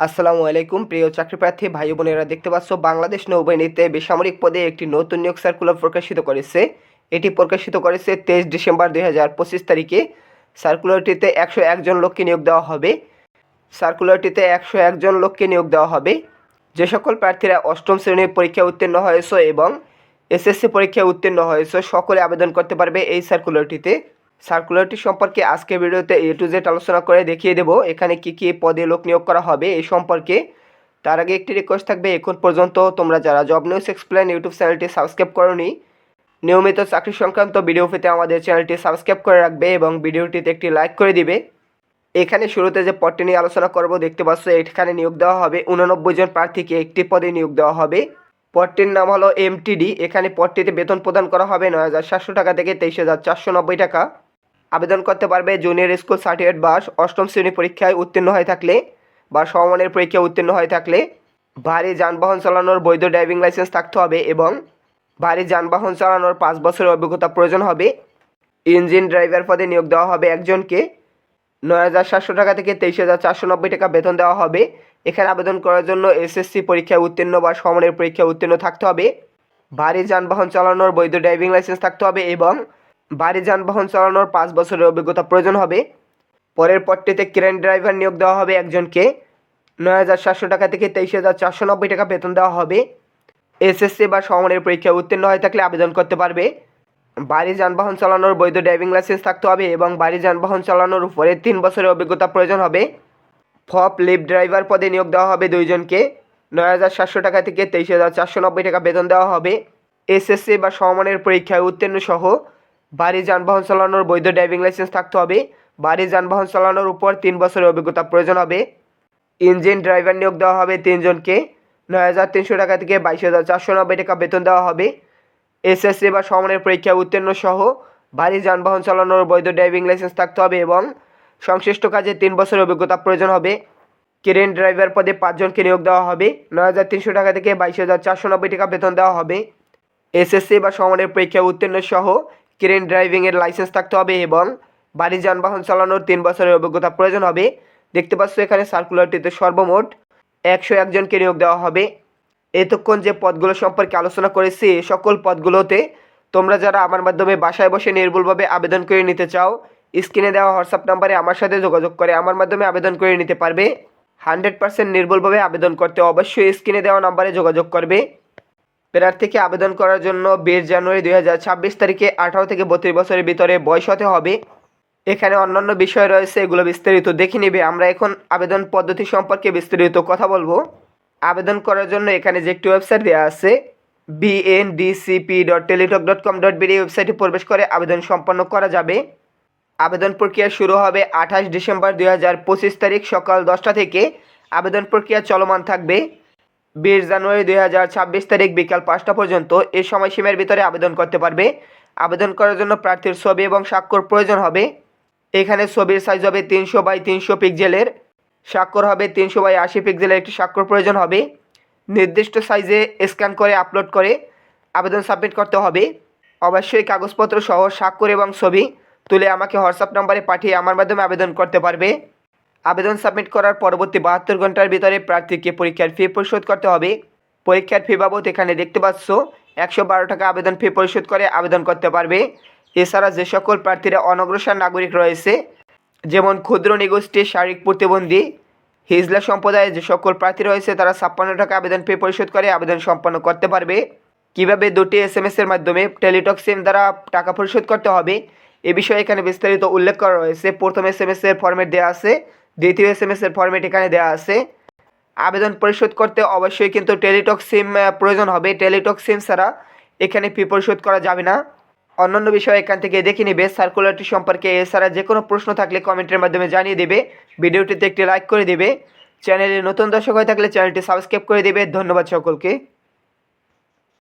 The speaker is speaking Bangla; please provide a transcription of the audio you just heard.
আসসালামু আলাইকুম প্রিয় চাকরিপ্রার্থী ভাই বোনেরা, দেখতে পাচ্ছ বাংলাদেশ নৌবাহিনীতে বেসামরিক পদে একটি নতুন নিয়োগ সার্কুলার প্রকাশিত করেছে। এটি প্রকাশিত করেছে 23 ডিসেম্বর 2025 তারিখে। সার্কুলারটিতে 101 জন লোককে নিয়োগ দেওয়া হবে। যে সকল প্রার্থীরা অষ্টম শ্রেণীর পরীক্ষা উত্তীর্ণ হয়েছে এবং এসএসসি পরীক্ষায় উত্তীর্ণ হয়েছে সকলে আবেদন করতে পারবে এই সার্কুলারটি সম্পর্কে আজকে ভিডিওতে A to Z আলোচনা করে দেখিয়ে দেব এখানে কি কি পদে লোক নিয়োগ করা হবে এই সম্পর্কে। তার আগে একটি রিকোয়েস্ট থাকবে, এখন পর্যন্ত তোমরা যারা জব নিউজ এক্সপ্লেন ইউটিউব চ্যানেলটি সাবস্ক্রাইব করোনি, নিয়মিত চাকরি সংক্রান্ত ভিডিও পেতে আমাদের চ্যানেলটি সাবস্ক্রাইব করে রাখবে এবং ভিডিওটিতে একটি লাইক করে দিবে। এখানে শুরুতে যে পদটি নিয়ে আলোচনা করব দেখতে পাচ্ছ, এখানে নিয়োগ দেওয়া হবে 89 জন প্রার্থীকে একটি পদে নিয়োগ দেওয়া হবে। পদটির নাম হলো MTD। এখানে পদটিতে বেতন প্রদান করা হবে 9,700 টাকা থেকে 23,490 টাকা। আবেদন করতে পারবে জুনিয়র স্কুল সার্টিফিকেট বা অষ্টম শ্রেণী পরীক্ষায় উত্তীর্ণ হয়ে থাকলে বা সমমানের পরীক্ষায় উত্তীর্ণ হয়ে থাকলে, ভারী যানবাহন চালানোর বৈধ ড্রাইভিং লাইসেন্স থাকতে হবে এবং ভারী যানবাহন চালানোর 5 বছরের অভিজ্ঞতা প্রয়োজন হবে। ইঞ্জিন ড্রাইভার পদে নিয়োগ দেওয়া হবে একজনকে। 9,700 টাকা থেকে 23,490 টাকা বেতন দেওয়া হবে। এখানে আবেদন করার জন্য এসএসসি পরীক্ষায় উত্তীর্ণ বা সমমানের পরীক্ষায় উত্তীর্ণ থাকতে হবে, ভারী যানবাহন চালানোর বৈধ ড্রাইভিং লাইসেন্স থাকতে হবে এবং ভারী যানবাহন চালানোর 5 বছরের অভিজ্ঞতা প্রয়োজন হবে। পরের পদটিতে ক্রেন ড্রাইভার নিয়োগ দেওয়া হবে একজনকে। 9,700 টাকা থেকে 23,490 টাকা বেতন দেওয়া হবে। এসএসসি বা সমমানের পরীক্ষায় উত্তীর্ণ হয়ে থাকলে আবেদন করতে পারবে। ভারী যানবাহন চালানোর বৈধ ড্রাইভিং লাইসেন্স থাকতে হবে এবং ভারী যানবাহন চালানোর উপরে 3 বছরের অভিজ্ঞতা প্রয়োজন হবে। ফপ লিফট ড্রাইভার পদে নিয়োগ দেওয়া হবে 2 জনকে। 9,700 টাকা থেকে 23,490 টাকা বেতন দেওয়া হবে। এসএসসি বা সমমানের পরীক্ষায় উত্তীর্ণ সহ ভারী যানবাহন চালানোর বৈধ ড্রাইভিং লাইসেন্স থাকতে হবে। ভারী যানবাহন চালানোর উপর 3 বছরের অভিজ্ঞতা প্রয়োজন হবে। ইঞ্জিন ড্রাইভার নিয়োগ দেওয়া হবে 3 জনকে। 9,300 টাকা থেকে 22,490 টাকা বেতন দেওয়া হবে। এসএসসি বা সমমানের পরীক্ষায় উত্তীর্ণ সহ ভারী যানবাহন চালানোর বৈধ ড্রাইভিং লাইসেন্স থাকতে হবে এবং সংশ্লিষ্ট কাজে 3 বছরের অভিজ্ঞতা প্রয়োজন হবে। ক্রেন ড্রাইভার পদে 5 জনকে নিয়োগ দেওয়া হবে। 9,300 টাকা থেকে 22,490 টাকা বেতন দেওয়া হবে। এসএসসি বা সমমানের পরীক্ষায় উত্তীর্ণ সহ ক্রেন ড্রাইভিংয়ের লাইসেন্স থাকতে হবে এবং ভারী যানবাহন চালানোর 3 বছরের অভিজ্ঞতা প্রয়োজন হবে। দেখতে পাচ্ছ এখানে সার্কুলারটিতে সর্বমোট 101 জনকে নিয়োগ দেওয়া হবে। এতক্ষণ যে পদগুলো সম্পর্কে আলোচনা করেছি, সকল পদগুলোতে তোমরা যারা আমার মাধ্যমে বাসায় বসে নির্ভুলভাবে আবেদন করে নিতে চাও, স্ক্রিনে দেওয়া হোয়াটসঅ্যাপ নাম্বারে আমার সাথে যোগাযোগ করে আমার মাধ্যমে আবেদন করে নিতে পারবে। 100% নির্ভুলভাবে আবেদন করতে অবশ্যই স্ক্রিনে দেওয়া নাম্বারে যোগাযোগ করবে। প্রার্থীকে আবেদন করার জন্য 20 জানুয়ারি 2026 তারিখে 18 থেকে 32 বছরের ভিতরে বয়স হতে হবে। এখানে অন্যান্য বিষয় রয়েছে, এগুলো বিস্তারিত দেখে নিবে। আমরা এখন আবেদন পদ্ধতি সম্পর্কে বিস্তারিত কথা বলবো। আবেদন করার জন্য এখানে যে একটি ওয়েবসাইট দেওয়া আছে bndcp.teletalk.com.bd, ওয়েবসাইটে প্রবেশ করে আবেদন সম্পন্ন করা যাবে। আবেদন প্রক্রিয়া শুরু হবে 28 ডিসেম্বর 2025 তারিখ সকাল 10টা থেকে। আবেদন প্রক্রিয়া চলমান থাকবে 20 জানুয়ারি 2026 তারিখ বিকাল 5টা পর্যন্ত। এই সময়সীমার ভিতরে আবেদন করতে পারবে। আবেদন করার জন্য প্রার্থীর ছবি এবং স্বাক্ষর প্রয়োজন হবে। এখানে ছবির সাইজ হবে 300x300 পিক্সেলের, স্বাক্ষর হবে 300x80 পিক্সেলের একটি স্বাক্ষর প্রয়োজন হবে। নির্দিষ্ট সাইজে স্ক্যান করে আপলোড করে আবেদন সাবমিট করতে হবে। অবশ্যই কাগজপত্র সহ স্বাক্ষর এবং ছবি তুলে আমাকে হোয়াটসঅ্যাপ নাম্বারে পাঠিয়ে আমার মাধ্যমে আবেদন করতে পারবে। আবেদন সাবমিট করার পরবর্তী 72 ঘন্টার ভিতরে প্রার্থীকে পরীক্ষার ফি পরিশোধ করতে হবে। পরীক্ষার ফি বাবদ এখানে দেখতে পাচ্ছ 112 টাকা আবেদন ফি পরিশোধ করে আবেদন করতে পারবে। এছাড়া যে সকল প্রার্থীরা অনগ্রসর নাগরিক রয়েছে, যেমন ক্ষুদ্র নিগোষ্ঠী, শারীরিক প্রতিবন্ধী, হিজলা সম্প্রদায়ের যে সকল প্রার্থী রয়েছে, তারা 56 টাকা আবেদন ফি পরিশোধ করে আবেদন সম্পন্ন করতে পারবে। কিভাবে 2টি SMS এর মাধ্যমে টেলিটক সিম দ্বারা টাকা পরিশোধ করতে হবে এ বিষয়ে এখানে বিস্তারিত উল্লেখ করা রয়েছে। প্রথম SMS এর ফরম্যাট দেওয়া আছে, দ্বিতীয় SMS এর ফরম্যাট এখানে দেওয়া আছে। আবেদন পরিশোধ করতে অবশ্যই কিন্তু টেলিটক সিম প্রয়োজন হবে। টেলিটক সিম ছাড়া এখানে ফি পরিশোধ করা যাবে না। অন্যান্য বিষয় এখান থেকে দেখে নিবে সার্কুলারটি সম্পর্কে। এছাড়া যে কোনো প্রশ্ন থাকলে কমেন্টের মাধ্যমে জানিয়ে দেবে। ভিডিওটিতে একটি লাইক করে দেবে। চ্যানেলে নতুন দর্শক হয়ে থাকলে চ্যানেলটি সাবস্ক্রাইব করে দেবে। ধন্যবাদ সকলকে।